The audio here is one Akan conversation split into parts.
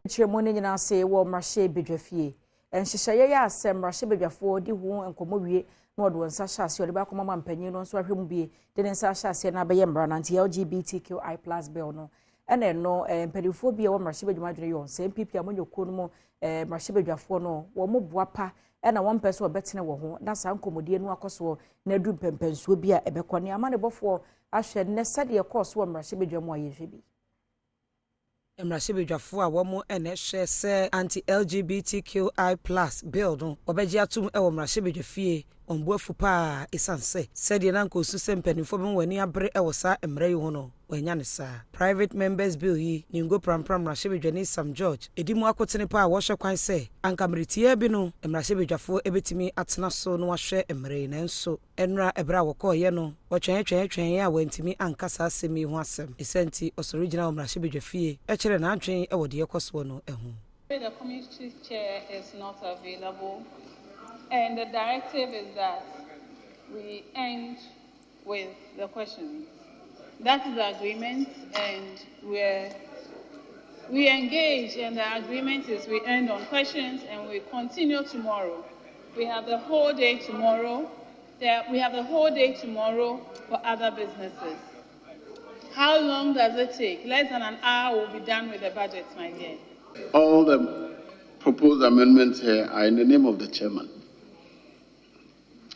Chiremoni nyina say wo mrahye bedwafie enhyehyeye ya asem mrahye bedwafo di ho enkomowie na odo nsa hyase ode ba koma mpanyin no nso ahwem bie de nsa hyase na be yemra na LGBTQI+ bill no ene no mpadifo bia wo mrahye bedwamadwene yo nsa MPP amonyoko no mo mrahye bedwafo no wo mo boapa ena won pese obetene wo ho na sa nkomodie no akoso na du mpempensuo bia ebekone amane bofo ahwe ne sade course wo mrahye bedwamo ayehwe bi Emrahye bedwafo a womo ene hwe se anti-LGBTQI+ bill no obeji atum e wo mrahye bedwafie ombuafu pa esanse sede na nkosu se mpanifo ben wani abre e wo sa emra yi ho no wanya ne sa private members bill yi ningo prampram mrahye bedwani Sam George edimu akotene pa wo hwe kwan se ankamretie bi no emrahye bedwafo ebetimi atena so no ahwe emre na nso enra ebra wokoye no wotwen a wantimi ankasa asemi ho asem esenti original mrahye bedwafie e kire na adwen e wode yekoso no ehu. The committee chair is not available, and the directive is that we end with the questions. That is the agreement, and we engage, and the agreement is we end on questions and we continue tomorrow. We have the whole day tomorrow. We have the whole day tomorrow for other businesses. How long does it take? Less than an hour will be done with the budget, my dear. All the proposed amendments here are in the name of the chairman.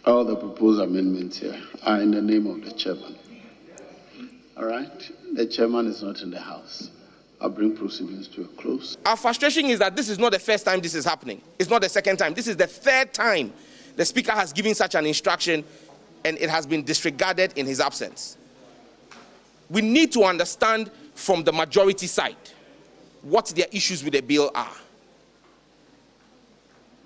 All the proposed amendments here are in the name of the chairman. All right? The chairman is not in the house. I'll bring proceedings to a close. Our frustration is that this is not the first time this is happening. It's not the second time. This is the third time the Speaker has given such an instruction and it has been disregarded in his absence. We need to understand from the majority side what their issues with the bill are.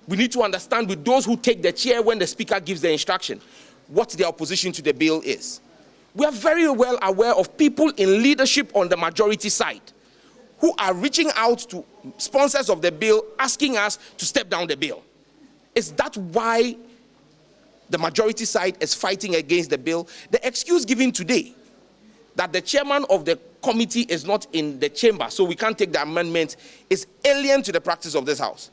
We need to understand with those who take the chair when the Speaker gives the instruction what their opposition to the bill is. We are very well aware of people in leadership on the majority side who are reaching out to sponsors of the bill asking us to step down the bill. Is that why the majority side is fighting against the bill? The excuse given today that the chairman of the committee is not in the chamber, so we can't take the amendment, is alien to the practice of this house.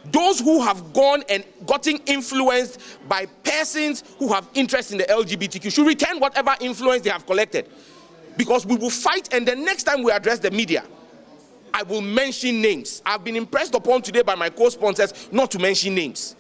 Those who have gone and gotten influenced by persons who have interest in the LGBTQ should return whatever influence they have collected. Because we will fight, and the next time we address the media, I will mention names. I've been impressed upon today by my co-sponsors not to mention names.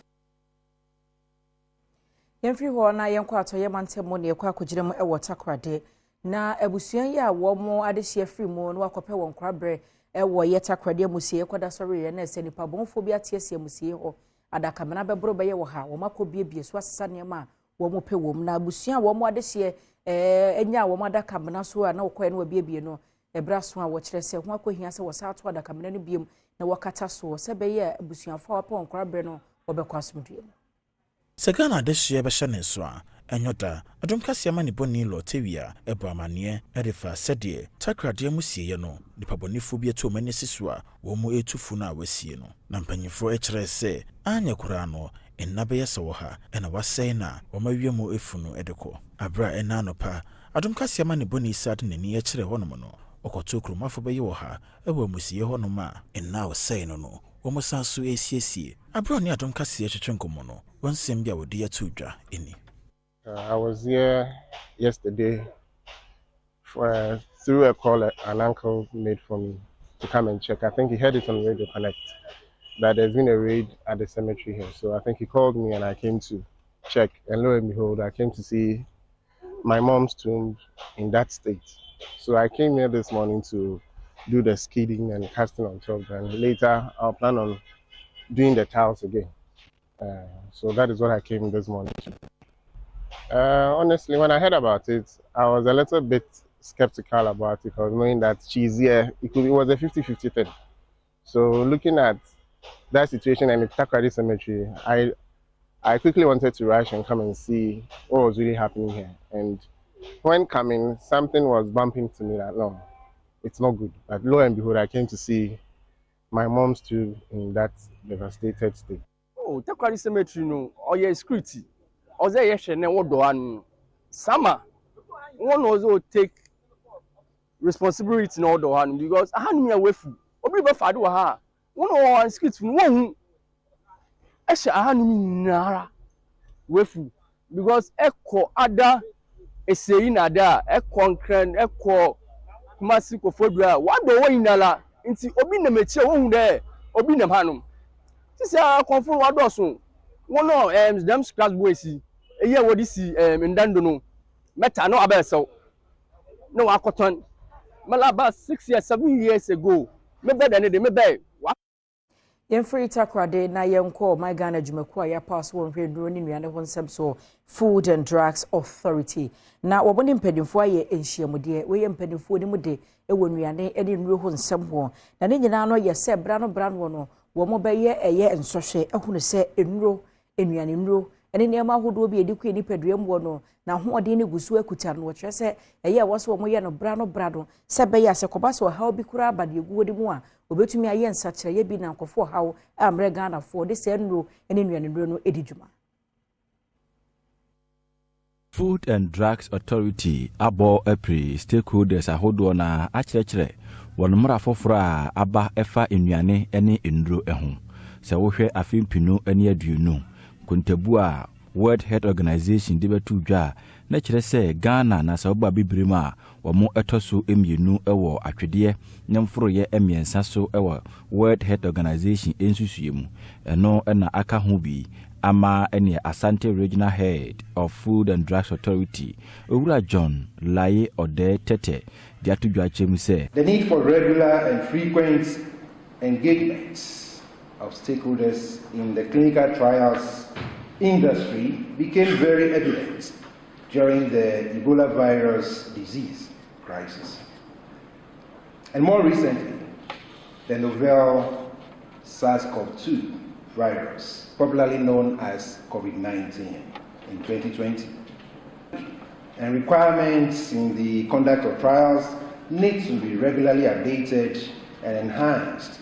Yemfri ho na yenko atoye mantemo ne ekwa akogirem e wotakrade na abusuan ya wo mo adehye free mo no akope won krabre e wo yetakrade musie kwada sori na ese nipa bonfo bi atiesie musie ho adakamena bebro beye wo ha wo makobiebie so asesa ne ma wo mo pe wo na abusuan wo mo adehye enya wo mo adakamena so a na wo koye na wabiebie no ebra so a wo kire se ho akohia se wo sa ato adakamena no biem na wakata so se beye abusuan fa wo krabre no wo be kwasomdue. Sagana deshye beshane so a enyoda Adom Kasee mani boni lo tewia ebo amane edefa sede takrade amusie no nipabonifo bi eto mani siso a wo mu etufu na wasie no na mpanyifo ekire se anya kura no ennabe yese wo ha ena wasai na wo mawiemu efunu edeko abra ena no pa Adom Kasee mani boni sad nani ekire hono no okoto kromafo beye wo ha ewo amusie hono ma enna wasai no wo sansu esiesie abra ni Adom Kasee twetwenkomo no wonsem bia wodi atudwa eni. I was here yesterday through a call an uncle made for me to come and check. I think he heard it on Radio Connect that there's been a raid at the cemetery here. So I think he called me and I came to check. And lo and behold, I came to see my mom's tomb in that state. So I came here this morning to do the skidding and casting on top. And later I'll plan on doing the tiles again. So that is what I came this morning to. Honestly, when I heard about it, I was a little bit skeptical about it because knowing that she's here, it was a 50-50 thing. So looking at that situation and the Takrady Cemetery, I quickly wanted to rush and come and see what was really happening here. And when coming, something was bumping to me that, no, it's not good. But lo and behold, I came to see my mom's tomb in that devastated state. Oh, Takrady Cemetery, no, or your security. Oze yeshe ne wodo anu sama one also take responsibility na wodo anu because anu me wefu obi be fa do ha won on script no won ehye ahanum nyara wefu because ekọ ada eseyi na da ekọ nkran ekọ kumasi kofodua wado wo nyala nti obi na mechi wo hu de obi na hanum sisi a konfo wado so wono dem scratch boys eye wodi si ndando no meta no abesew no wakoton malaba 6 years 7 years ago me be de ne de me be Free takrade na yenko my Ghana Jumeku ya pass won hwe nduro ni nuane ho nsem so Food and Drugs Authority na wobone mpedimfo aye enhyiamude we ye mpedimfo ni mude ewo nuane ene nduro ho nsem ho na ne nyina no ye se bra no no wo mo be ye eye ensohwe ehunu se enuro enuane nduro ene ne ma hodo bi edikwe ni peduam wo no na hoode ni gusu akuta no kire se eye wo so mo ye no bra no se be ya se koba so ha obi kura abade guwodi mu a obetumi aye nsakire ye bi na nkofo hawo amre Ghana fo de se nro ene nuane nduro no edijuma. Food and Drugs Authority abo April stakeholders ahodo na akyerɛkyerɛ wɔn mmara foforo aba ɛfa nnuane ene nduro ɛho sɛ wohwɛ afimpinu ene aduonu kontabu a World Health Organization de betu dwa na kyerɛ sɛ Ghana na sɛ woba bibirem a wɔn ɛtɔso emienu ɛwɔ atwede nyamforoyɛ emiensa so ɛwɔ World Health Organization ensusue mu ɛno ɛna aka ho bi ama ene Asante Regional Head of Food and Drugs Authority Owura John Laye Ode Tete de atudwa chem say the need for regular and frequent engagements of stakeholders in the clinical trials industry became very evident during the Ebola virus disease crisis. And more recently, the novel SARS-CoV-2 virus, popularly known as COVID-19 in 2020. And requirements in the conduct of trials need to be regularly updated and enhanced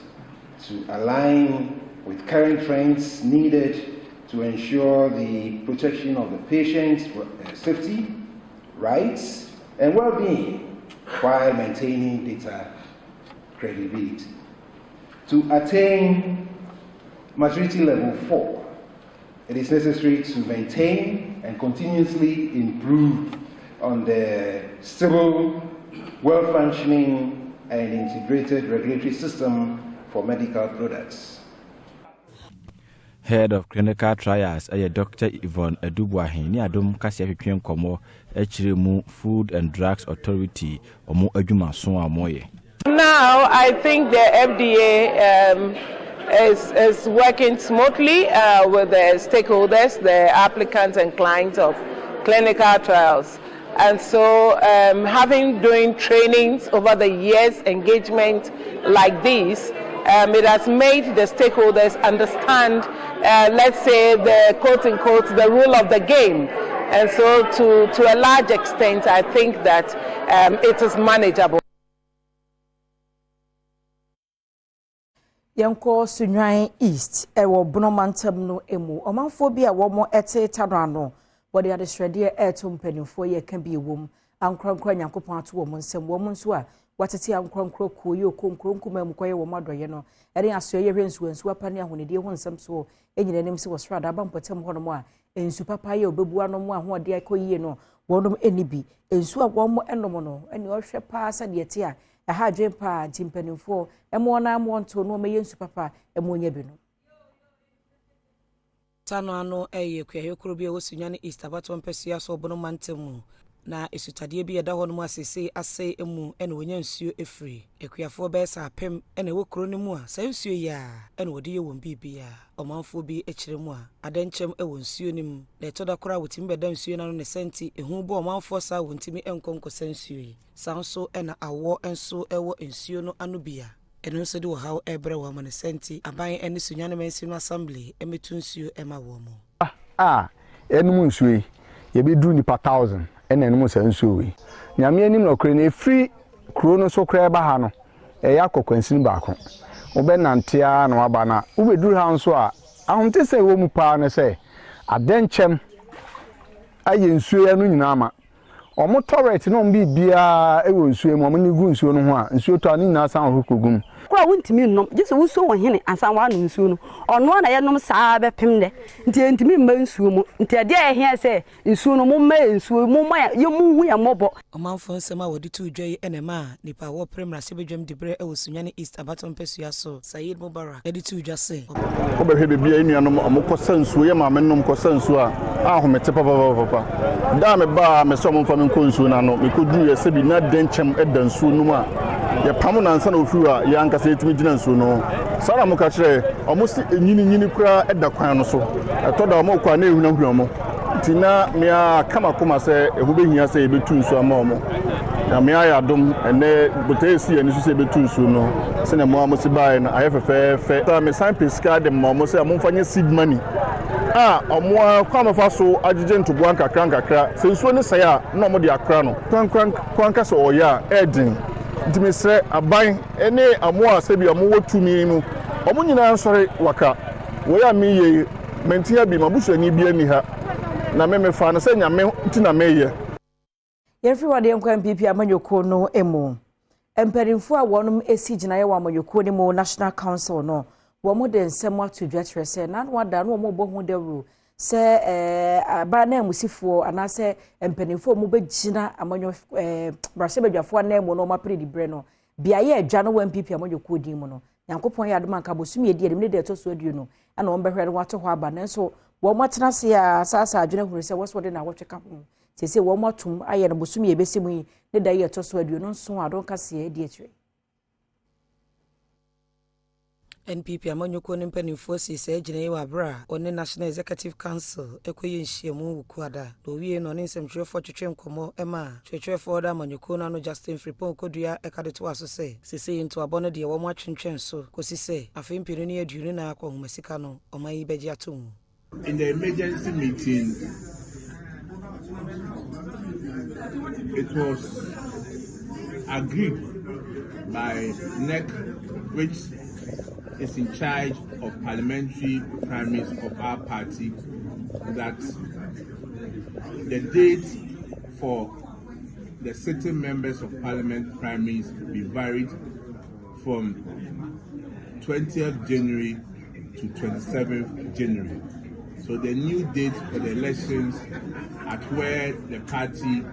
to align with current trends needed to ensure the protection of the patient's safety, rights, and well-being while maintaining data credibility. To attain maturity level 4, it is necessary to maintain and continuously improve on the stable, well-functioning, and integrated regulatory system for medical products. Head of Clinical Trials, Dr. Yvonne Edubuahin, ni Adom Kasee hwetwen komo echiremu Food and Drugs Authority omo adwuma so amoye. Now I think the FDA is working smoothly with the stakeholders, the applicants and clients of clinical trials. And so doing trainings over the years, engagement like this, it has made the stakeholders understand, let's say, the quote-unquote, the rule of the game. And so to a large extent, I think that it is manageable. Yanko Sunyan East, ewo Bonomantam no emu. Omanphobia womo ete tanano. Wode ade shrede eto mpanimfo ye kan bi wom. Ankrankra Nyankopon ato wo nsem wo nso a watete ankrankra koyo konkronkuma mu koye wo madoye no. Ere aso ye hwensu apane ahonede ho nsem so enyina nim se wo srada abampotem ho no mo a ensu papa ye obebu anom a ho de akoyie no wonom enibi ensu a wo mo enom no eni ohwe pa sa de ete a aha dwen pa timpanimfo emo na mo nto no me yensu papa emo nya bi no tano ano eye kwaye kuro bi wosunyane East abato mpesua so bono mantemu na esutade bi eda ho no asese ase emu ene wonya nsuo efri ekuyafo be sa apem ene wo kuro ne mu a sa nsuo ya ene wode ye won bibia omanfo bi ekire mu a adenchem ewo nsuo nim na etoda kora wotim beda nsuo na no ne senti ehu bo omanfo sa wontimi enkonko sansuo yi sanso ena awo enso ewo nsuo no anubia eno nso de wo hawo ebre wo man senti aban ene sunyane mansi no assembly emetu nsuo ema wo mo enum nsuo yi ye be du nipa 1000 ene enum sansuo yi nyame anim no kre na free kro no so kra ba ha no ya kokwansin baako obe nantea na waba na ubeduru ha nso a ahonte se wo mu pa ne se adenchem aye nsuo ya no nyina ma omo toilet no mbi bia ewo nsuo mu omo ni gu nsuo no ho a nsuo to ani na san ho kogum kura wuntimi nnom je se wuso won hene ansan wa no nsuo no ono na ye nom saa be pem de nti ntimi mma nsuo mu nti ade a hia se nsuo no mo mma nsuo mo ma ye mu hu ya mobo omanfo nsema wodi tu dwai enema nipa wo Premtobre Kasee dibre e wosunyane East Abaton Pesua so Sayid Mubarak edi tu dwa se obehwe bebia enuanom amokosa nsuo ye ma mennom kosa nsuo a ahomete papa da me ba me so mo fa me nsuo na no me kodu ye se bi na denchem eda nsuo no a ye pam na nsa na ofiru a ye ankasa etimi gina nsuo no sara mo ka kire omo si enyini kura eda kwan no so eto da omo kwa na ehuna omo tina mia kama koma se ehubehia se ebetu nsuo ama omo na mia ya Adom ene botesi eni so se ebetu nsuo no se na mo amosi bae na ayefefefe ta me sign pesca de mo se amomfanye seed money omo kwa mafa so agije ntobo ankakra se nsuo ne sai a na omo de akra no kwanka so oya edin ntimisre aban ene amo asebi amo wotumi mu omo nyina nsore waka wo ya mi ye mentia bi mabusuani bi ani ha na me fa na se nyame ntina meye yefri wade nkwa MPP amanyoko no emu emperimfo a wonum esi ginaye wa amanyoko ni mu National Council no wo mo de nsem ato dwatre se na wada no mo bo hu dawru se aba na musifo anase emperimfo mo begina amanyo brase bedwafo na emu no ma predi bre no bia ye adwa no wa MPP amanyoko di mu no yankopon ya Adom anka bosumi edi edim ne de to so adu no ana wo behwe no wato ho aba nanso wo matena se ya sasa adwene hunu se wo so de na wotweka ho sese wo matum aye no bosumi ebesimu yi ne da ye to so adu no nso Adom Kasee edi etwe NPP amanyoko ne mpanimfo sise ginaye wa bra one National Executive Council ekoye nhyiamu wukuada do wie no ne nsemtwefo twetwe nkomo ema twetwefo da amanyoko na no Justin Fripon kodua ekadeto aso se sise into abono de wo mo atwentwen so kosise afempire ne aduru na akohumasika no omayi beji atom. In the emergency meeting, it was agreed by NEC, which is in charge of parliamentary primaries of our party, that the date for the sitting members of parliament primaries be varied from 20th January to 27th January. So the new date for the elections at where the party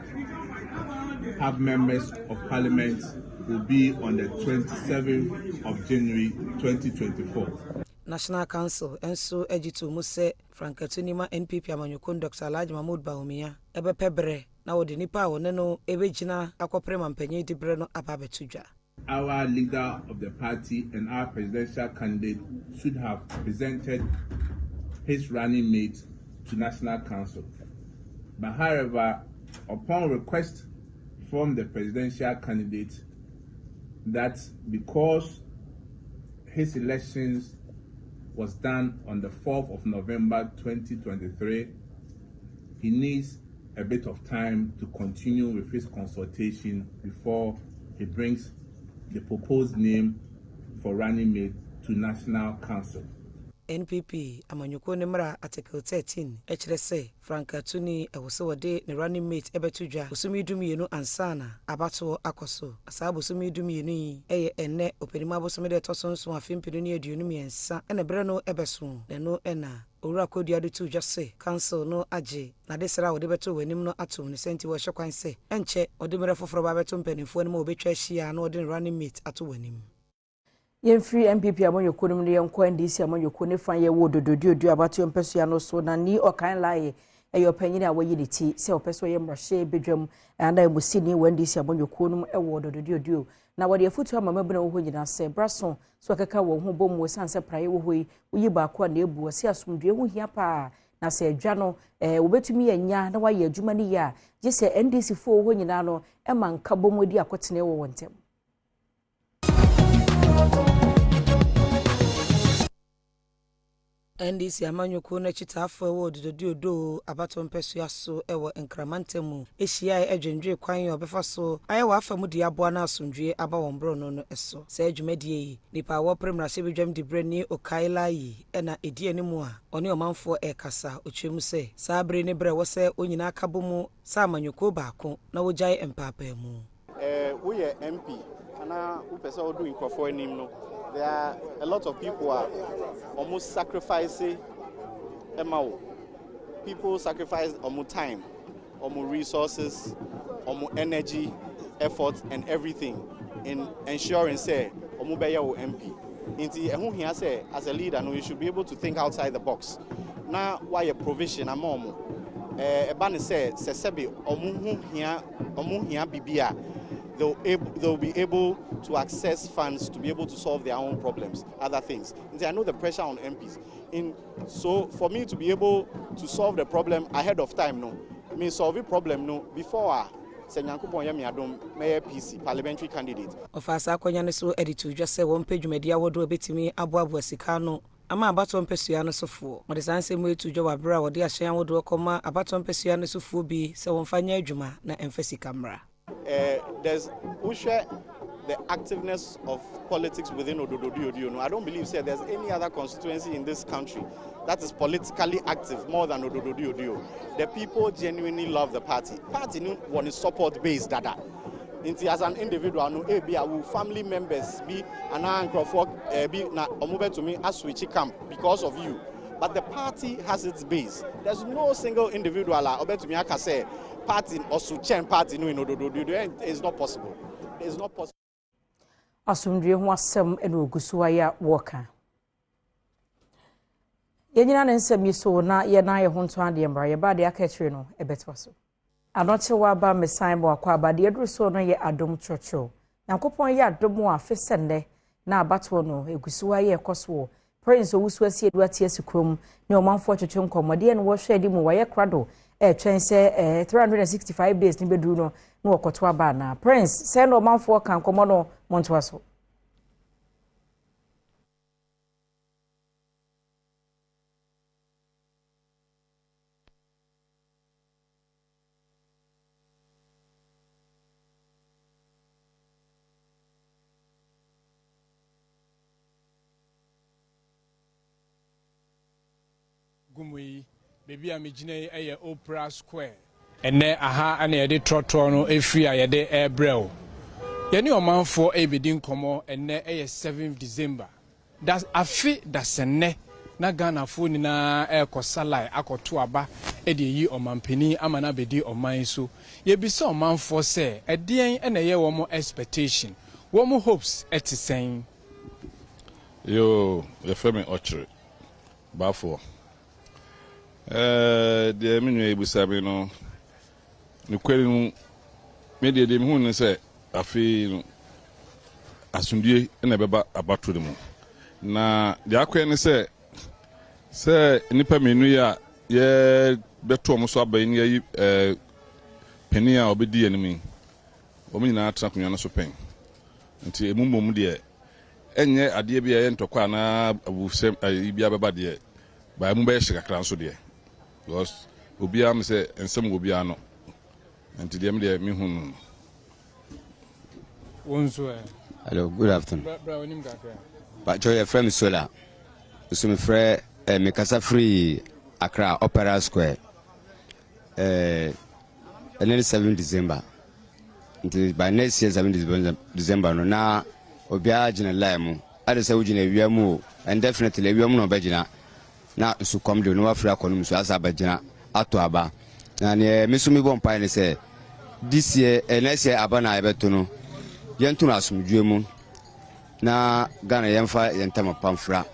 have members of parliament will be on the 27th of January 2024. National Council enso ejitu muse Frankatunima NPP amanyoko Dr. Alhaji Mahmoud Bawumia ebe pebre na wodi nipa wone no ebegina akopre mampanyi dibre no ababetudwa. Our leader of the party and our presidential candidate should have presented his running mate to National Council. But however, upon request from the presidential candidate that because his elections was done on the 4th of November 2023, he needs a bit of time to continue with his consultation before he brings the proposed name for running mate to National Council. NPP amanyoko ne mra article 13 echere se Frankatuni ewose wode ne running mate ebetudwa osumi dumienu ansana abato akoso asa bosumi dumienu yi eye enne openima bosumi de tosonso afempinu ne aduonu miensa ene bre no ebeso ne no ena owura kodua de tu jase council no age na de sra wode beto wanim no atom ne senti wo hye kwan se enche ode mre foforo ba beto mpanimfo ne ma obetwa hia na ode running mate ato wanim. Free MPP amanyoko no ne yanko NDC amanyoko ne fan ye wo dodododo abato mpesua no so na ni okan lae eyo panyini a wayi ti se opeso ye mrahye bedwam anda emusini wo NDC amanyoko no ewo dodododo na wode afutu amamabuna wo nyina se braso so akaka wo ho bomu sanse praye wo hoyi uyi ba ko na ebu ase asomdwe ho hia pa na se adwa no wobetumi anya na waye adwuma ni ya je se NDC fo ho nyina no e man ka bomu di akotene wo wontem. NDC amanyoko na chitafo ewo dododo abato mpesua so ewo nkramantemu ehia edwendwe kwan obefa so ayewa afamu di aboa na asomdwe aba wombro no eso se adwumadie yi nipa wo Premtobre Kasee bedwam di brani okaila yi ena edi animu a oni omanfo ekasa otwemu se sabre ne bre wo se onyina akabomu sa amanyoko baako na wogyae empapa mu wo ye MP ana upesa odu nkrofo anim no there are a lot of people are almost sacrificing emao. People sacrifice time, resources, energy, effort and everything in ensuring say omubeya MP. Inti ehun here say as a leader no you should be able to think outside the box. Now why a provision amom ebane say sesebi omu here bibia they'll be able to access funds to be able to solve their own problems, other things. And I know the pressure on MPs. So for me to be able to solve the problem ahead of time, no, I mean solve the problem no before Adom mayor PC parliamentary candidate. Ofasa kwanya so editor just say one page media wodo betimi aboabo sika no ama abato mpesua no sofo. Mo de sanse mo etu dwo wabra wo de ahyan wodo koma abato mpesua no sofo bi se won fanya adwuma na emfasi kamera. There's the activeness of politics within Ododo. No, I don't believe there's any other constituency in this country that is politically active more than Ododo. The people genuinely love the party. Party no one is support based dada. As an individual, no our family members be an anchor for be na omube to me as switch camp because of you. But the party has its base. There's no single individual obetumi aka say party or suchen party no in Ododo. It's not possible. It's not possible. Asumdwe ho asem ene ogusuwa ya woka. Yenyina ne nsem yiso na ye na ye ho nto ade mbra ye ba de aka kire no ebetwa so. Anoche wa ba mesan bo akwa ba de eduru so no ye Adom chocho. Yankopon ye Adom a fesende na abato no egusuwa ye ekoso. Prince owusu asie du atie sikrom ne omanfo chocho nkomode ne wo hwe di mu wa ye krado twen se 365 days ni beduru no no okoto aba na Prince se no omanfo kan komo no monto aso. Gumui baby amigine eye Opera Square ene aha ana ye de trotro no efri a ye de airbrel ye ni omanfo ebedin komo ene eye 7th December that afi dasene na Ghana fo ni na ekosalai akoto aba e de yi omanpeni amana bedi oman so ye bi se omanfo se edien ene ye wo mo expectation wo mo hopes etisen yo ye femi ochre bafo the menu ebusabe no kweli no media de hu ne se afi no asundue na beba abato dem na de akwa ne se nipa menu ya ye beto mo so aban ya peni a obedi animi o mi na atra kunwa no so pen nti emumom de enye ade bia ye ntokwa na abusem bia beba de ba mu be hye kakra so de because obia me say ensem obia no nti dem de me hunu wonso hello good afternoon bra onim kakra ba joy friend sola so me frɛ me kasa free Accra Opera Square 7 December until by next year 7 December no na obia gina line ade say ugina wiamu and definitely wiamu no bagina na su come de no afra konum su asa bagina ato aba na ne mesumi bon pa ne say this year next year abana ebeto no yentu na asumdwe mu na Ghana yemfa yentama pamfra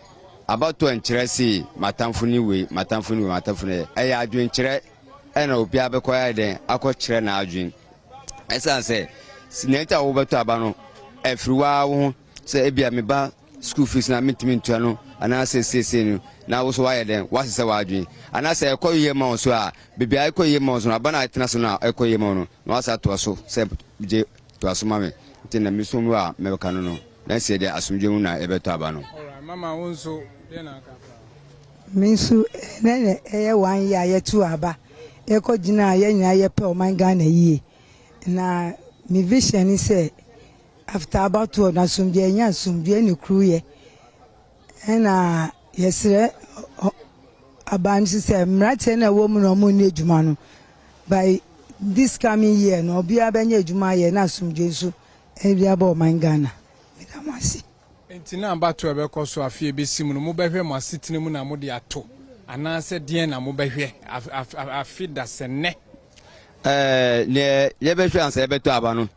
abato enkyeresi matamfuni we eya adwen kyere ena obi abekoya den akokyere na adwen esa se sineta wo beto aba no efriwa wo se ebia meba school fees na mitimi ntua no ana se no na wo so wa den wasese wa adwen ana se ekoye ma so a bibia ekoye ma so aba na atena so na ekoye ma no na wasa to so se je to so ma me tinna misomu a mebeka no no na se de asumdwe mu na ebeto aba no mama wonso Minsu nene eye 1 year ye 2 aba eko gina ye nya ye pe o man Ghana yie na mi vision is say after about 2 na sumdie nya sumdie ne kru ye na yesre aban say mrate na wo mu no mu ne adwuma no by this coming year no obi abanya adwuma ye na sumdie so Ediabo Mangana. Midamasi. Entina abato ebeko so afie besim no mobehwe mo asitene mu na mo de ato. Ananse den na mobehwe afi da sene. Ne yebehwe ansa yebeto aba no.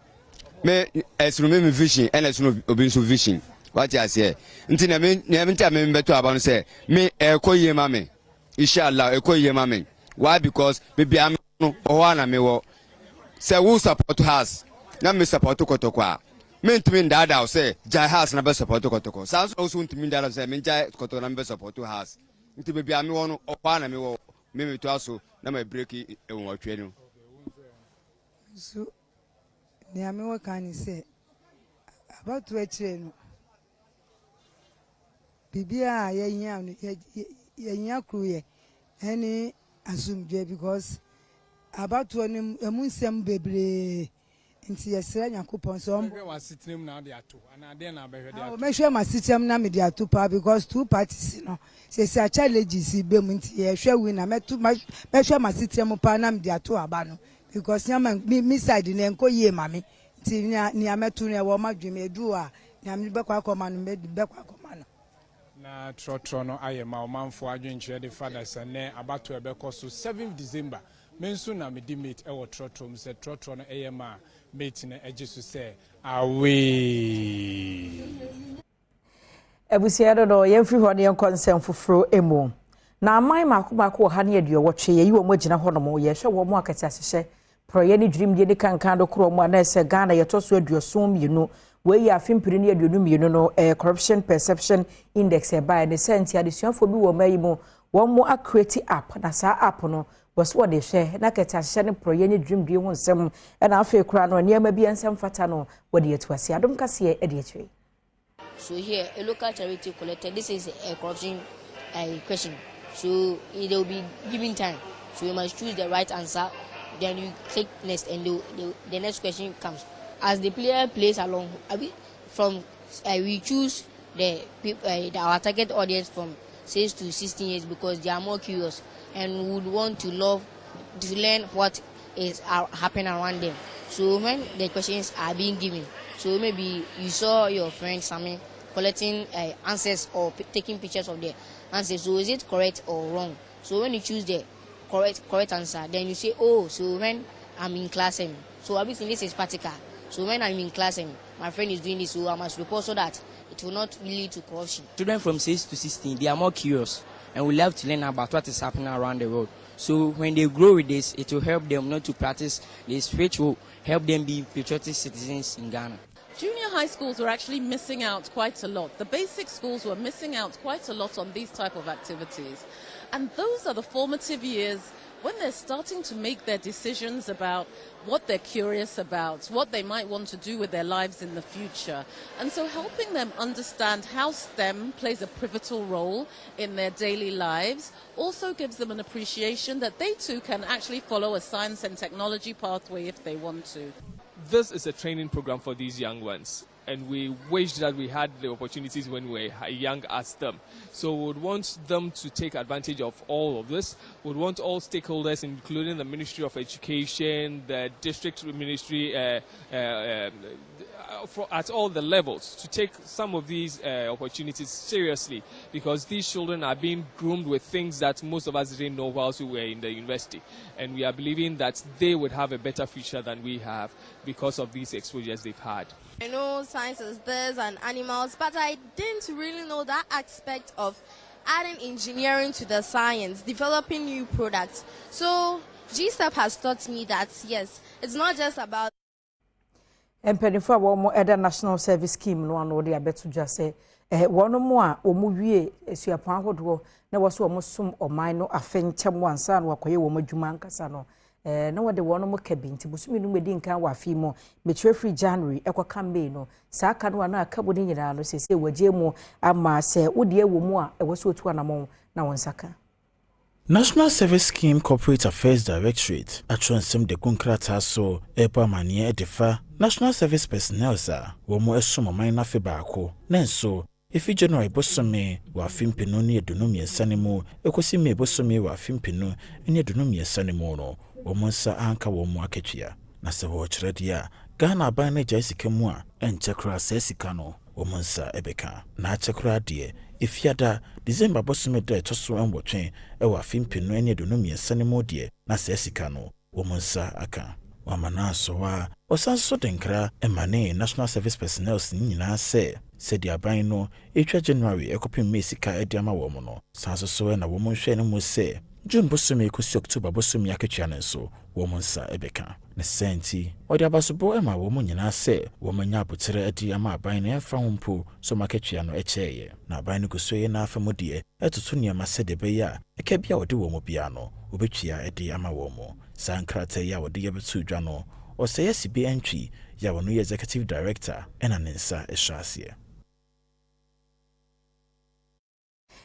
Me esunu me vision and esunu obi nso vision. What you say? Ntina me ntia me beto aba no say me ekoye ma me. Inshallah ekoye ma me. Why? Because maybe I'm no owana me wo. Say who support us. Na me support kotokwa. Me ntimi ndada say jai house na be support kotoko. Sounds also ntimi ndada say me jai kotoko na be support house. Nti maybe I'm no owana me wo. Me to aso na me break e wonwatwe no. So Niame what can you say about to no Bibia ye kruye any asumdwe because about to emunsem bebre nti yesra Yakobon so wa sitinem na de ato ana de na behwe de ato me hwe ma sitinem na me de ato pa because two parties no say challenges be mu nti ye hwe wi na me hwe ma sitinem pa na me de ato aba no because me side na enko ye mame ti ni ametu na wo madweme edu a na me be kwa akoma no me be kwa akoma no na trotro no ayema omanfo adwenkyere de fathers ne abato ebeko so 7th December mensu na me di mate e wo trotro mu se trotro no ayema mate na ejesu se awe ebusia do ye free ho ne concern foforo emu na amai makobako ha ne aduo wotwe ye wo magina ho no mo ye hwe wo mo akati asehye proye ni dream ye ni kankan do kro mo na ese Ghana ye to so aduoso mienu we ya fimpiri ni aduonu mienu no corruption perception index e ba ne senti adesuafo bi wo mayi mo wo mo create app na sa app no was what they share na kati asehye ne proye ni dream bi ho nsem e na afa ekura no ne ma bi ensem fata no wo de etuase Adom Kasee e de etwe. So here a local charity collected, this is a corruption question. So they will be giving time. So you must choose the right answer. Then you click next, and the next question comes. As the player plays along, we choose our target audience from 6 to 16 years because they are more curious and would want to learn what is happening around them. So when the questions are being given, so maybe you saw your friend Sammy collecting answers or taking pictures of the answers. So is it correct or wrong? So when you choose the correct answer, then you say, oh, so when I'm in class M. So obviously this is practical. So when I'm in class M, my friend is doing this, so I must report so that it will not lead to corruption. Children from 6 to 16, they are more curious and will love to learn about what is happening around the world. So when they grow with this, it will help them not to practice this, which will help them be patriotic citizens in Ghana. Junior high schools were actually missing out quite a lot. The basic schools were missing out quite a lot on these type of activities. And those are the formative years when they're starting to make their decisions about what they're curious about, what they might want to do with their lives in the future. And so helping them understand how STEM plays a pivotal role in their daily lives also gives them an appreciation that they too can actually follow a science and technology pathway if they want to. This is a training program for these young ones, and we wish that we had the opportunities when we were young as them. So we would want them to take advantage of all of this. We would want all stakeholders, including the Ministry of Education, the district ministry, at all the levels, to take some of these opportunities seriously, because these children are being groomed with things that most of us didn't know whilst we were in the university. And we are believing that they would have a better future than we have because of these exposures they've had. I know science is this and animals, but I didn't really know that aspect of adding engineering to the science, developing new products. So GSTEP has taught me that, yes, it's not just about Empenifo wo mo eda national service scheme no ano de abeto dwa se wono mo a omo wie esuapon ahodo na wo so omo som oman no afenkyem wansa no akoye wo madwuma nkasa no na wo de wono mo kabinti busumi no medi nkan wa afi mo metre free January ekoka May no saa ka no na akabo ni nyina no sese waje mu ama se wo de ewo mu a ewo so otu anamon na wonsaka. National Service Scheme Corporate Affairs Directorate atwonsem de kunkrata so epa manie edefa National Service Personnel sa wo mo esomo man na fe baako nenso efi January bosome wa fimpinu ne edunum yesane mu ekosi me bosome wa fimpinu ne edunum yesane mu no wo mo nsa anka wo mo akatwia na se wo kyerede a Ghana aban na gya sika mu a enche kra sa sika no womunsa ebeka na ache kra de efiada December bosome da etoso enwotwen ewa afimpinu ene adunomiensa ne modie na sa sika no womunsa aka wamana so wa osanso denkra emane national service personnel nyina se said aban no etwa January ekopim mesika ediama wo mo no sanso so na wo monhwe ne mu se June bosome ekosi October bosome aketwa ne so wo monsa ebeka ne senti odi abasobo ema wo mo nyina se wo manya apotere adi ama aban na efa hompo so maketwa no echeye na aban no kusoye na afamodie etoto niam ase de be ya eka bia odi wo mo bia no obetwa edi ama wo mo sankrata ya wodi yebetu dwa no oseye sibe entry ya wono executive director ena nensa ehwasie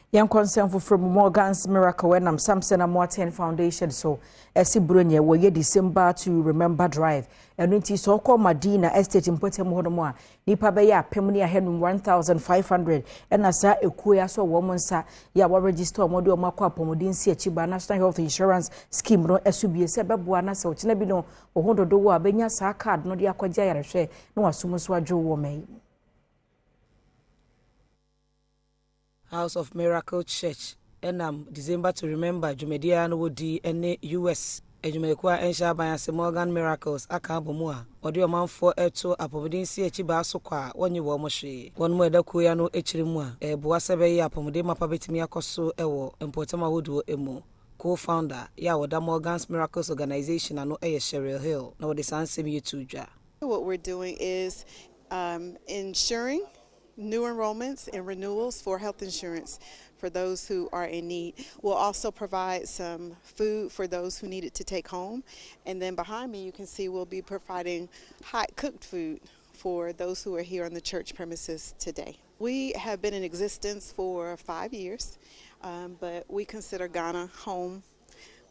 Young concern from Morgan's Miracle when Samson and Martin Foundation so esi Brunya wo ye December to remember drive and nti so call Madina estate in Potem hodomo nipa be ya pemni ahenu 1500 and asa ekuya so womansa ya wa register mode o makwa pomodin si achiba National Health Insurance Scheme no esubie se beboa na se ochina bi no ohododo wo abenya sa card no de akwagia yarehwe no wasumo so adwo wo mai House of Miracle Church and December to remember Jumedia no wodi ene US ejumekwa ensha banse Morgan Miracles aka bomua odi omanfo eto apomodin si echiba so kwa wonye wo mohwe wonmo edaku ya no echirimu a eboa sebe ya apomodin mapa betimi akoso ewo empotema wodo emu co-founder ya woda Morgan's Miracles organization ano Cheryl Hill na wodi sansem yetudwa. What we're doing is ensuring new enrollments and renewals for health insurance for those who are in need. We'll also provide some food for those who need it to take home. And then behind me, you can see we'll be providing hot cooked food for those who are here on the church premises today. We have been in existence for 5 years, but we consider Ghana home.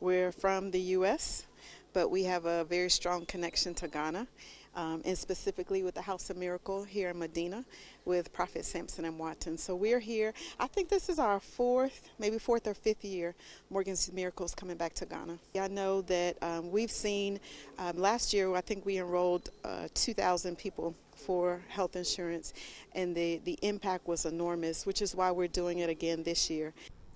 We're from the U.S., but we have a very strong connection to Ghana. And specifically with the House of Miracle here in Medina with Prophet Samson and Watson. So we're here. I think this is our fourth or fifth year Morgan's Miracles coming back to Ghana. I know that we've seen last year, I think we enrolled 2,000 people for health insurance, and the impact was enormous, which is why we're doing it again this year.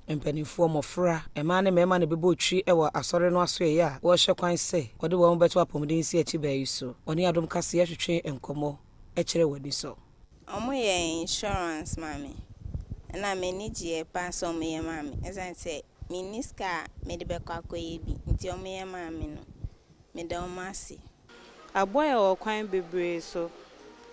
Mpanifo mofra emane mema ne bebotwi ewa asore no aso ya wo hye kwan se ode wo beto apomdin si achi bayi so oni Adom Kasee hwetwe enkomo ekere wadi so omo ye insurance mami na manage pass omo ye mami ezan se miniska me de bekọ akoye bi nti omo ye mami no me da omasi aboye o kwan bebre so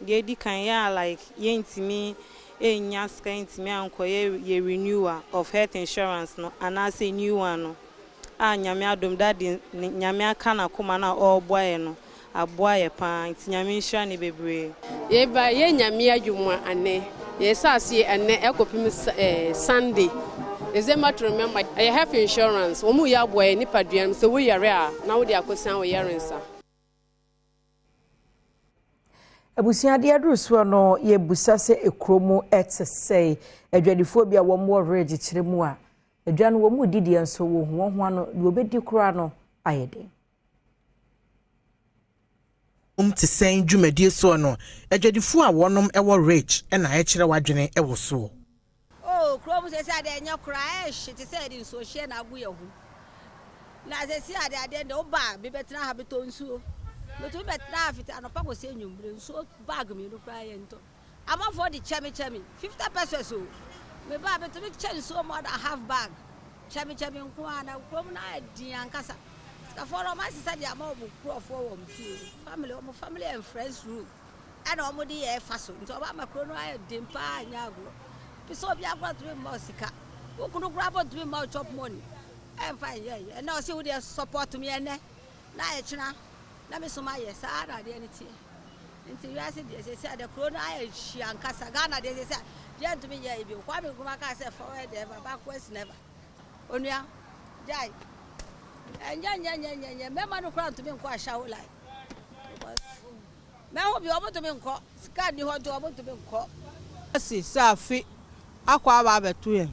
de di kan ya like ye ntimi enya ska ntimi ankoye ye renewal of health insurance no anase new one no anyame Adom dadi nyame aka na koma na oboye no aboye pa ntnyame nhwa ne bebre ye ba ye nyame adwuma ane ye sase ane ekopim Sunday December to remember I have insurance wo mu ya aboye ni paduan so wo yare a na wo de akosan wo yarensa Abusia de adruso no ye busa se ekromo etsese adwadifo bia wo mo rege kiremu a adwan wo mu didi enso wo ho no de obedi kura no ayede Tesen dwumadie so no adwadifo a wonom ewo rage na ayekire wadwene ewo so krom se ade enya kura te se di so hye na abu yehu na se si ade ndo ba bi betra ha beto nsuo Betu betra fit anopa go se nyumbre so bag me no cry ento. Ama for the chemi 50 pesos so. Me ba betu me chen so more than half bag. Chemi nko ana krom na di ankasa. Ska for my sister dia ma obu kro for wo mfie. Family and friends room. Ana omo di e faso. Nto ba makro no ay dempa anya agro. Piso bi agro to me mo sika. Wo kunu grab to me mo chop money. And fine yeah. And now see who they support me ene. Na e china na me soma ye sa na de ni tie nti wi ase de se de kro na aye hia nkasa Ghana de se de ntumi ye bi kwa me kuma ka se forward de baba quest never onua jai enya me ma no kra ntumi nko ahya wo lai me ho bi obo ntumi nko ska ni ho do obo ntumi nko asi safi akwa ba betu ye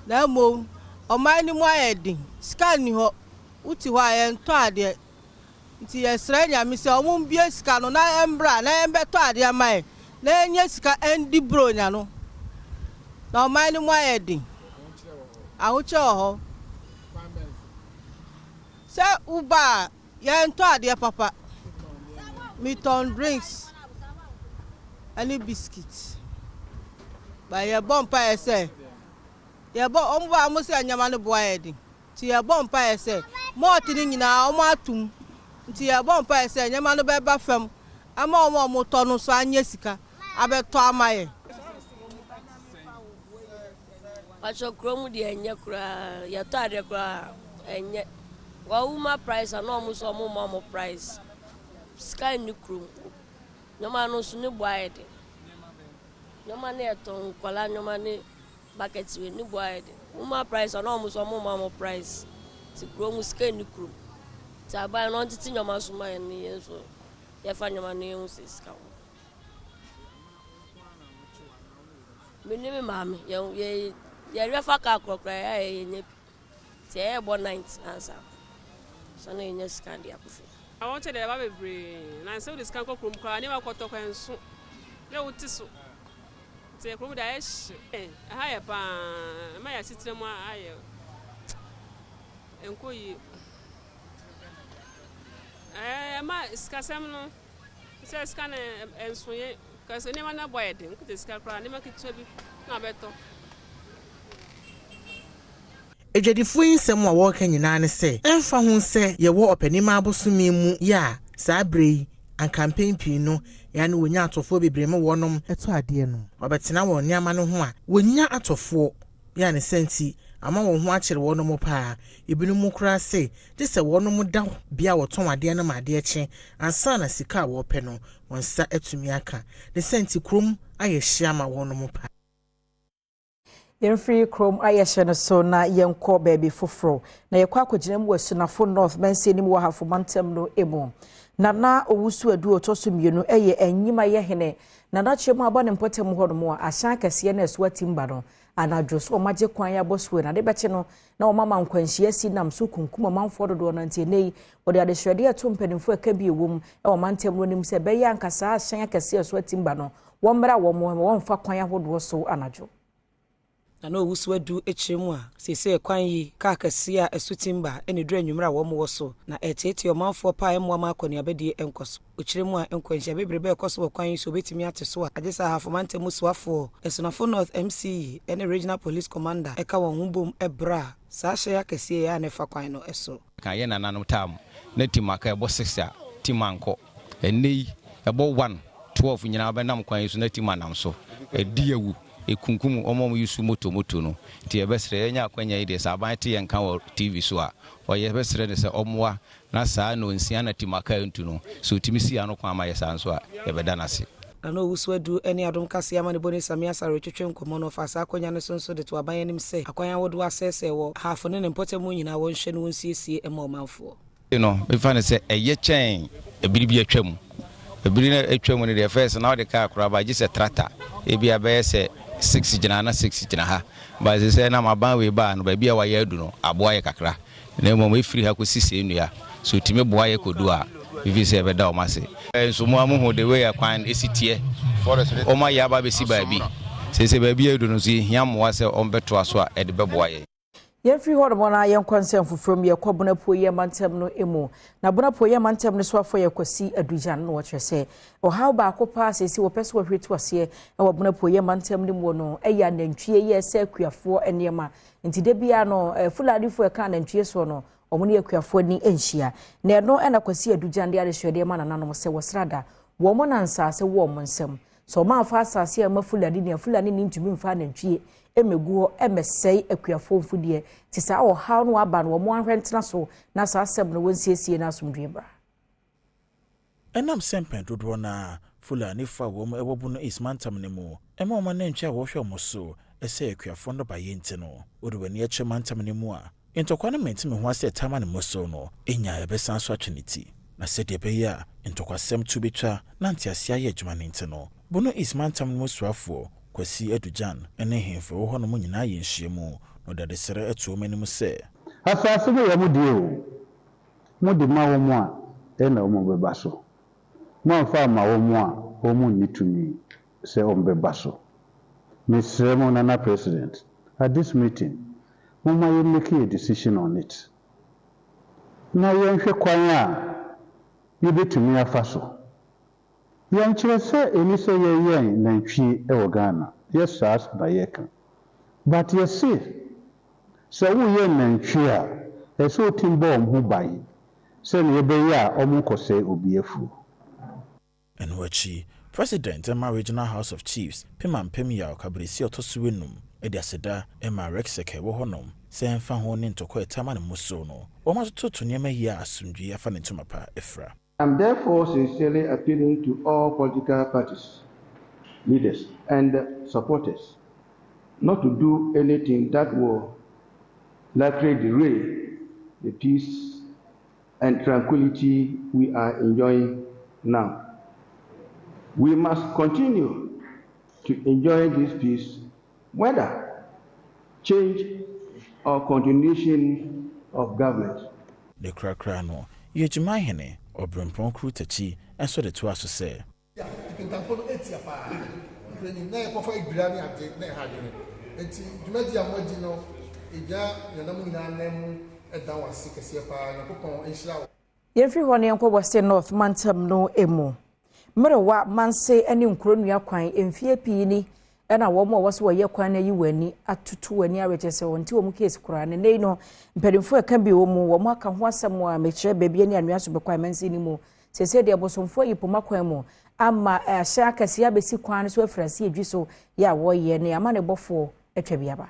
na mo o mai ni mo ayedin ska ni ho uti ho aye nto ade nti yesra nyame se omo mbie sika no na embra na embeto ade amai na enye sika endi bronya no na oman ni mo ayedi ahuche oho se uba ye nto ade papa Milton drinks any biscuits ba ye bompa ese ye bo omo ba mo se anyama no bo ayedi ti ye bompa ese mo tini nyina omo atum nti ye bompa ese anyama no be ba fam ama omo to no so anya sika abeto amaye Pacho kromu di enye kura ya tare kura enye wa uma price ana omo so mo price sky ni krum nyoma no so ni boaede nyoma ne eton kwala nyoma ne bucket we ni boaede uma price ana omo so mo price ti kromu sky ni krum ta ba no ntiti nyoma so ma ni yeso ya fa nyoma ne hu siska minimi mami ye refa ka krokra ya yenye ti e bo 90 answer so na yenye scan dia kufu I wanted to have a brain. And so this can go from car, never got to and so. No, tis say, from the ash, a higher pan, my assistant, my eye. And call you. I might scasamno. Says can and swing, because I never know why I didn't. This car, I never could tell you. No better. Ejadifo nsɛm a wɔka nyinaa ne sɛ ɛmfa ho sɛ yɛwɔ ɔpanima abosome mu ya saa brɛ an campaign pii no ya ne wonya atɔfoɔ bebree ma wɔnom ɛtɔ adeɛ no wɔbɛtena wɔn nneɛma no ho a wonya atɔfoɔ ya ne sɛnti ama wɔn ho akyere wɔnom paa ebinom mu koraa sɛ gye sɛ wɔnom da bia wɔtɔn adeɛ no ma adeɛ kye ansa na sika a wɔpɛ no wɔn nsa atumi aka ne sɛnti krom ayɛ hyia ma wɔnom paa Free Chrome ayeshe so na yenko baby foforo na yekwa akogina mu wasunafo north mense ni mu wa hafo mantem no emu na owusu adu otoso mienu eye enyima ye hene na chemu abone mpotem ho no a ahyan kase na esuati mba no anadwo so maje kwan ya boswe na de beche no na o mama nkwanhia si nam so kunkum manfo dodo no ntie nei ode adehwede eto mpanimfo aka bi ewom e o mantem no nim se be ya nkasa ahyan kase esuati mba no wo mbra wo mo wonfa kwan ahodo so anadwo na no wusu adu echiremu a sese kwan yi ka kase a esutimba ene dura nwumra wo mo so na etete omanfo pa emo ma akoni abedie enkoso ochiremu a enkwanhia bebrebe ekoso kwan yi so betimi ateso a agesa hafomante musuafo esunafo north mc ene regional police commander eka won humbom ebra sa hye ya kase ya ne fa kwan no eso kan ye nananom tam na timaka ebo 6 a timanko enei ebo 1 12 nyina benam kwan yi so na timanam so ediewu ekunkum omo yusu moto no ti ebesre enya akwanya ide saban ti yenka wo tv so a oye besre ne se omwa na saa no nsia na timaka ntu no so timisi ano kwa amaye saa nso a ebeda nase na no wusu adu eni Adom Kasee amane boni samia sare twetwe nkomo no fa saa akwanya ne sonso de to aban anim se akwanya wodo asese wo hafo ne mpotemu nyina wo nhwe ne wonsiesie emamanfo no be fa ne se eye chen ebiribi atwam ebiri na atwam ne de first na wo de ka akora ba gise trata ebi abaye se 6 jina na 6 jina ha ba se na maban we ba no ba bia wa ya adu no aboa ye kakra na mo efiri ha ko sisi enua so timi boa ye kodu a bibi se be da o mase so mo amu de we ya kwan esitie o ma ya ba be si ba bi se ba bia adu no so hia mo se o beto aso a e de be boa ye Free hormone na yen konsem fufrom ye kwabona poye mantem no emu na bona poye mantem no so afọ ye kwasi adujan no wo kyerese o how ba akopa sesi wo pese wo hwetu ase e wabona poye mantem no mu no eya nantwie ye se akuafo enema nti de bia no fuladifo e ka nantwie so no omune akuafo ni enhia na no ena kwasi adujan de adehwede ma nananom se wo srada wo mo nansa se wo mo nsem so ma fa asase e ma fulani ni fulani ni ntumi mfa nantwie emegu emesei akuafo mfudie ti sa o ha no aba no mo ahwentena so na sa asem no wonsiesie na asomdwe bra enam sempen dodo na fulani fa wo mo ebobu no ismantam ne mu ema o man ntwa wo hwe mo so ese akuafo no ba yenti no odwani eche mantam ne mu a ntokwa no mentime ho ase tama ne mo so no enya ebesan so atweniti na sede be ya ntokwa sem tu betwa na ntiasia ye adwuma ne ntino bono ismantam ne mo suafo kwasi adujan ene hemfo wo hono mo nyina ye nhyiemu no dade sere eto manim se asase bo ye mo die o mo de ma wo mo a ena omo beba so mo fa ma omo ni to me say omo beba so Mr. Monana President, at this meeting, Mama, you make a decision on it. Now you ain't kwanya, you be to me a faso. You ain't say any say ye then she Ghana. Yes, sir, by yeka. But you see, so we yen and cheer, a so timbo who buy. Send ye be ya omuko say obiefu. And what she President Emma Regional House of Chiefs, Pimam Pemia Cabrisi Otosuinum, Ediaseda, Emma Rexeke, Wohonom, San Fahon into Quetaman Musono, or must to Niema Ya Sundri Afanitumapa, Efra. I'm therefore sincerely appealing to all political parties, leaders, and supporters not to do anything that will likely derail the peace and tranquility we are enjoying now. We must continue to enjoy this peace, whether change or continuation of government. The Cracrano, Yejimahene, or Brempon Crutachi, and so the two us to say. Everyone in Western North Mantam no emo. Mrewa manse eni nkronua kwan emfie piini ena wo mo waso ye kwan na yiwani atutu wani awechese wonti wo mu case kura ne nei no mpedimfo aka bi wo mu wo aka ho asem a mekire bebia ne anua so bekwan manse ni mu sese de bosomfo yipoma kwan mu ama ahya akase abesi kwan so afrasi edwi so ya wo ye ne ama ne bofo atwa biaba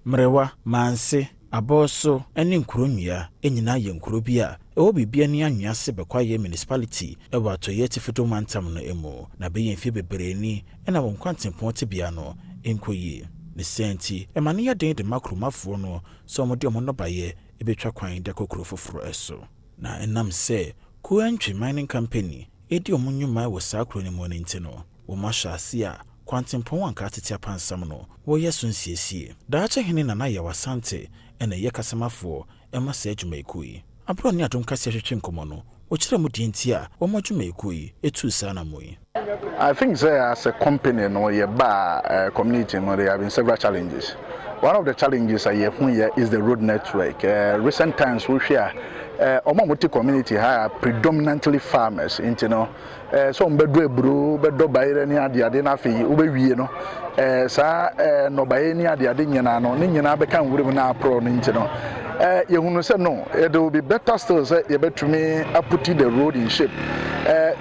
Mrewa manse aboso eni nkronua enyina ye nkro bi a ewo bibia ni anwea se bekwaye municipality ewa atoye tifoto mantam no emu na be yemfie bebreni ena won kwantempon tebia no enkoyi ne senti emane ya den de makromafo no so mo de mo no baye ebetwa kwan de kokoro foforo eso na enam se Kuantwi mining company edi omunyuma wo sakro ne mo ne ntino wo mashase a kwantempon anka tete apansam no wo yeso nsiesie daache hene na ya wasante ena ye kasamafo ema se adwuma ekui abro ne Adom Kasee hwehwe nkomo no o kire mu dinti a wo madwuma ekui etu sana moyi. I think as a company no ye ba community no there have been several challenges. One of the challenges I hear is the road network. Recent times we share Omamoti community are predominantly farmers, you know. So mbedwe bro, bedo bayre ni ade na fe obewie no. Sa no baye ni ade nyina no, ni nyina be kan wure na pro no nti no. Yehunu say no, it will be better still say you betumi put the road in shape.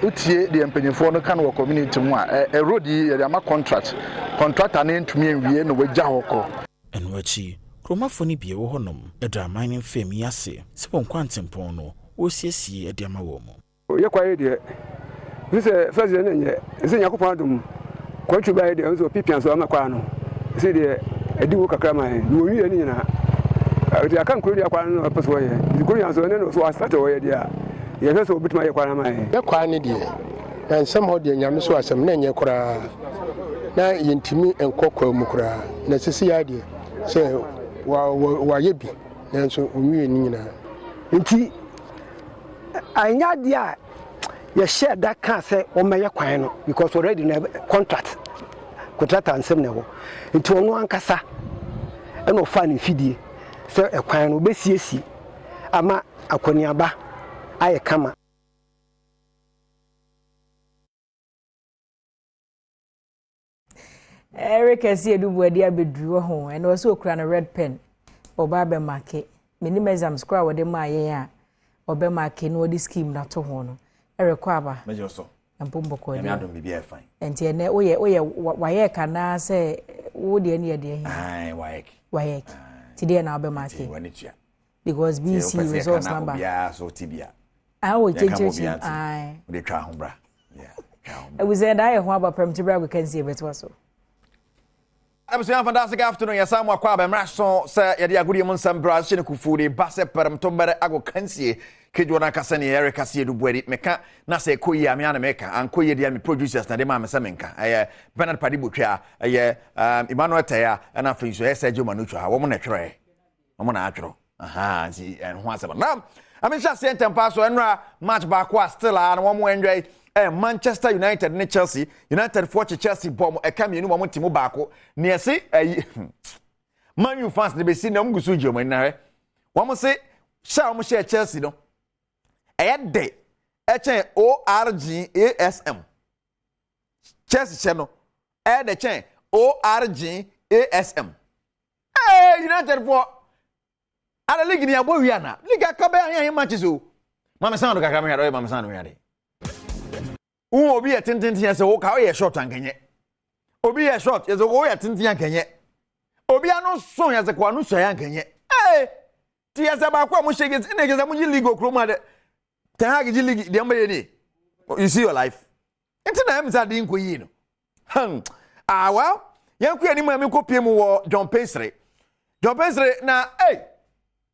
Utie the empenyefo no kan wo community mu a road yi ya ma contractor na ntumi enwie no wagya hoko. Enwachi kromafo ni bie wo honom edra mining firm yase sepon kwantempon no osiesie ede ama wo mo ye kwaye de se first de nye se yakopon adom kwatwu baye de so pipian so amakwa no se de edi wo kakra man wo wi ni nyina de aka nkuru de akwa no peso ye nkuru yan so ne no so start wo ye de a ye hwe so obitima ye kwa na man ye kwa ni de na nsem ho de nyame so asem na nye kura na yentimi enkokwa mu kura na sisi ya de se wa yebi nanso onwie ni nyina nti anya dia ye share that can say o meye kwan no because already na contract ansem ne ho nti ono ankasa e no fa ni fidie se ekwan no besiesie ama akoniaba aye kama Eric Kasee edubuadi abedru ho and also okra na red pen oba be market mini exam score wo de ma yen a oba market no di scheme na to ho no erekwa aba mejo so empombo ko ni Adom bi e fine enti ene oye waye kana se wo de ne de ai waye ti de na oba market because BC results number ya so tibia o change ai de twa ho bra it was that I ho aba Premtobre Kasee beto so. I'm saying fantastic afternoon. Yes, I'm Wakwa Mraso, sir. Yadi agudi monsam Brazil kufuri base Premtobre Kasee. Kejwana kasani Eric Kasee dubuedi meka na se koyi amiana meka an koyi dia mi producers na de ma mesemenka. Bernard Padibutwa Emmanuel Taya na finso Sergio Manucho ha wo mo na twere. Wo mo na atwero. Aha, nti en ho aseba. Now, I mean just sent pass so enra match back was still and one more enjoy Manchester United ne Chelsea United for Chelsea bom e kam yenu mo timo baako ne se Man U fans ne be si na mgusu jom na he wo se sha mo share Chelsea no de chen ORGASM Chelsea channel de chen ORGASM United for ala league ni abo wi ana league akabe ayan matches o mama sound ka kamera do mama sound wi ade obi ye tintin ya se wo ka ye short ankenye obi ye short ye se wo ye tintin ankenye obi anu so ya se kwa anu so ya ankenye ti ya se ba kwa mo shege ne ge se mo yi league okro ma de ten ha ge league de mbaye ni you see your life enti na em sa de nko yi no well yan ku ani ma me ko pie mu wo John Pesre na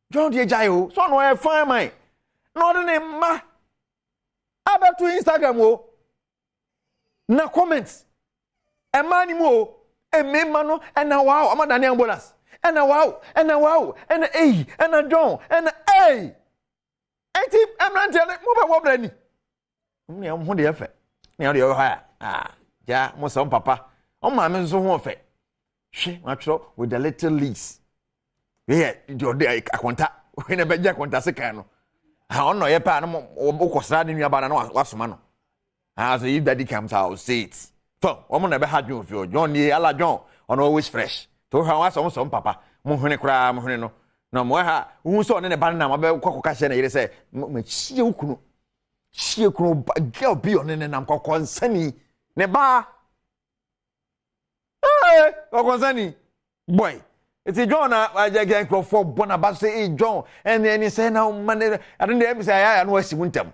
John de jayo so no e fine man no de ne ma abeto Instagram o na comments e mani mo e memma no e na wow amada ne bonus e na wow e na John e na enti emrante mo be wo bra ni me am ho de efe ne de yo ha ja mo so papa o ma me so ho fe hwe matro with the little lease your day akwanta we na be ja akwanta se kan no ha ono ye pa no wo kosra de nua ba na wasoma no so if daddy comes out say it so omo na be ha John fi John ni ala John on always fresh to ha wa so papa mo hwene kra mo hwene no mo ha hu so ne ba na ma be kwakoka hye na yire se ma chie ukunu girl bi on ne nam kwakọ nsani ne ba kwakọ boy it's John again for Bonaba say John and then he say now man I don't know say I know simuntem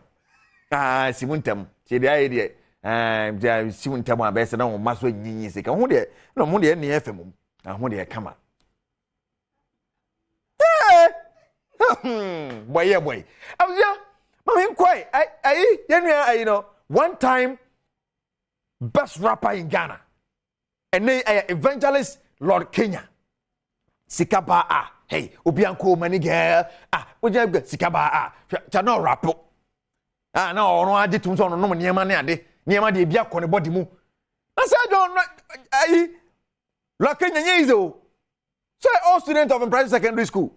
simuntem say the idea simuntem ba say na o maso nyinyi say ka hu de no mo de ne FM na hu de kama boy abia mama kwai you know one time best rapper in Ghana and then evangelist Lord Kenya Sikaba hey obianko mani girl oje Sikaba cha no rapo na ono ade tum so no niema ne ade niema de bia kone body mu na say John Lord Kenya nyizo so all student of private secondary school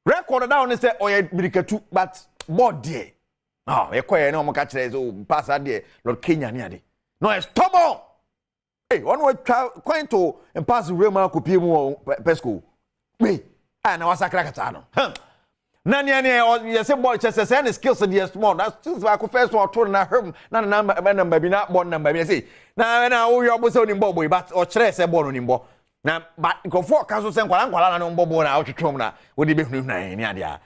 record down and say oye mirikatu but board there e koye na omo ka kire so pass ade Lord Kenya ne ade no stubborn one way going to and pass the real copy mu pesco me na wasakra kata no nani you say boy just say skills and yes small that's still I go first one to na him na number bi na born number bi say na wo yo bo say oni boy but o kire say born oni bo na but go for cancel say kwala na no bobo na o twetwom na wo de be hunu na ni ade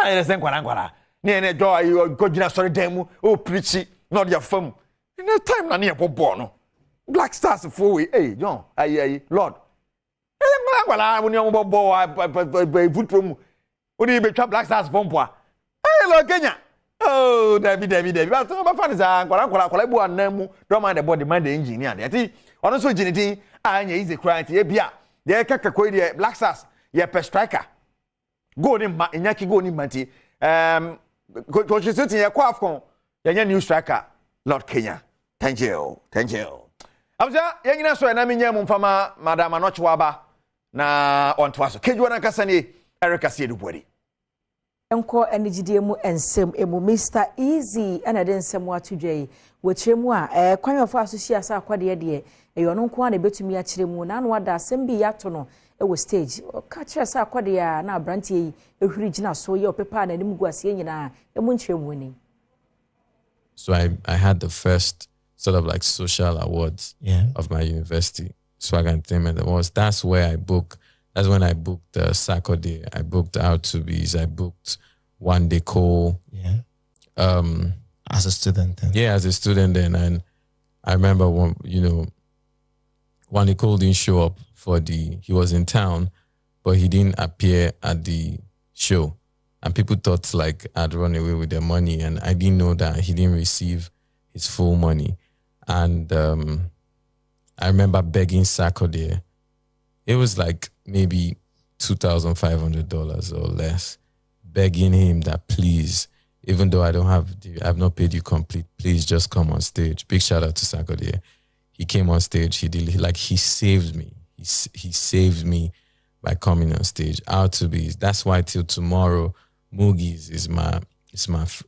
ene say kwala ne joy go gina sorry dem mu o preach not your fam in the time na ne bobo no Black Stars for we John Lord wala woni o bobo footroom woni be twa Black Stars pompo Lord Kenya David but ba fan za kwala bu anamu don't mind the body mind the engineer dey ati ono so giniti anya easy cry ti e bia dey kakakoi dey Black Stars ye per striker go ni ma enyaki go ni manti coach sitting ye kwa afcon ye new striker Lord Kenya thank you Abja yengina so na menye mu mfama madam anochwaba na ontwaso kejwana kasani Erika Siedubuari enko enigidie mu ensem emu Mr Easy ana de ensem atudwai wochiremu a kwanwafo asosia sa akwade de eyono nko na betumi akiremu na no ada asem bi yato no ewo stage ka kire sa akwade ya na abrantie yi ehwiri gina so ye opepa na nim guase nyina emu nkyeremu ni. So I had the first sort of like social awards of my university, Swag Entertainment Awards. That's when I booked the Saturday, I booked R2Bs, I booked One Day Cole. As a student then. Yeah, as a student then. And I remember One Day Cole didn't show up he was in town, but he didn't appear at the show. And people thought like I'd run away with their money, and I didn't know that he didn't receive his full money. And I remember begging Saturday. It was like maybe $2,500 or less, begging him that please, even though I've not paid you complete, please just come on stage. Big shout out to Sankode. He came on stage. He saved me. He saved me by coming on stage. That's why till tomorrow, Moogies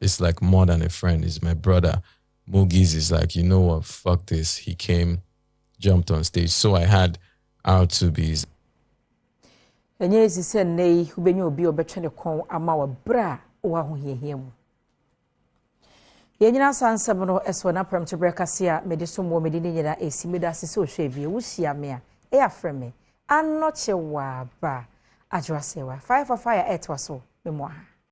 it's like more than a friend. It's my brother. Moogies is like, you know what, fuck this. He came, jumped on stage. So I had R2B's. Enye sise nei ubenye obi obetwene kon ama wa bra wa ho hiehiem. Yenyina sansem no eso na Premtobre Kasee a mede so mo mede nyina esi mede asese ohwe bi wuhia me a e afreme anoche wa ba ajwasewa 5 for fire etwa so memoa